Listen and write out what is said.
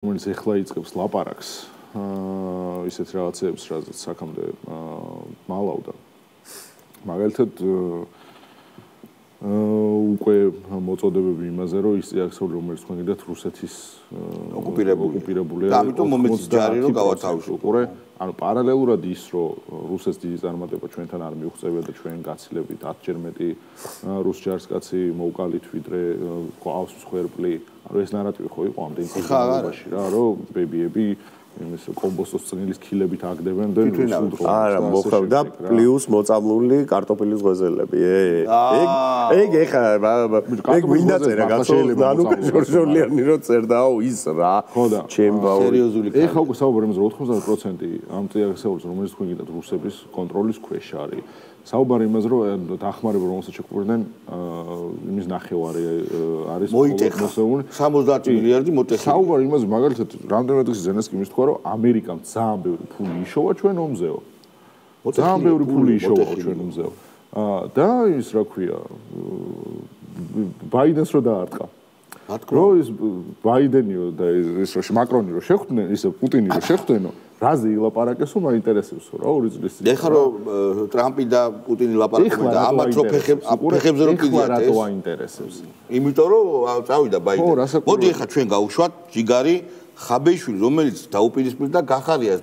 რომელიც ეხლა იწყებს ლაპარაკს ისეთ რაღაცებს, რაზეც აქამდე მალავდა. მაგალითად უკვე მოწოდებები იმაზე, რომ ის რეაქცია, რომელიც თქვენ გიდათ რუსეთის ოკუპირებულია. და ამიტომ მომეც ჯარი რომ გავათავისუფლო. ანუ პარალელურად ის, რომ რუსეთს დიდი წარმატება ჩვენთან არ მიუღწევია და ჩვენ გაცილებით 10-ჯერ მეტი რუს ჯარისკაცი მოვკალით, ვიდრე ყავს მსხვერპლი. ანუ ეს ნარატივი ხო იყო ამდენ წელიწადში რა, რომ ბებიები იმის კომბოსოს წნილის ქილებით აგდებენ და სულდრო. არა, მოხდა პლუს მოწამლული კარტოფილის ღოზელები. ეგ ეხა ეგ ვინდა წერა გასულდა, ანუ ჟორჟოლიანი რო წერდაო ის რა. ჩემ ბაური. სერიოზული. ეხა უკვე საუბარი იმაზე, რომ 90% ამ წიაღისეულს, რომელიც თქვენ გიდათ რუსების კონტროლის ქვეშ არის. საუბარი იმაზე, რომ დახმარება რომელსაც შეგვიყვნენ იმის ნახევარი არის მოსეული 70 მილიარდი მოტეხილი. საუბარი იმაზე, მაგალითად, რამდენად ის ზენესკი იმის თქვა, რომ ამერიკამ ძალიან ბევრი ფული იშოვა ჩვენ ომზეო. ძალიან ბევრი ფული იშოვა ჩვენ ომზეო. და ის რა ქვია, ბაიდენს რო დაარტყა. რო ის ბაიდენიო და ის რო მაკრონი რო შეხვდნენ, ისე პუტინი რო შეხვდენო, რაზე ილაპარაკესო მაინტერესებსო რა ორი წლის წინ. ეხლა რომ ტრამპი და პუტინი ლაპარაკობენ და ამათ რო ფეხებზე რო კიდია ეს რატო აინტერესებს? იმიტომ რომ წავიდა ბაიდენი. მოდი ეხლა ჩვენ გავუშვათ ჯიგარი ხაბეიშვილი, რომელიც დაუპირისპირდა გახარიას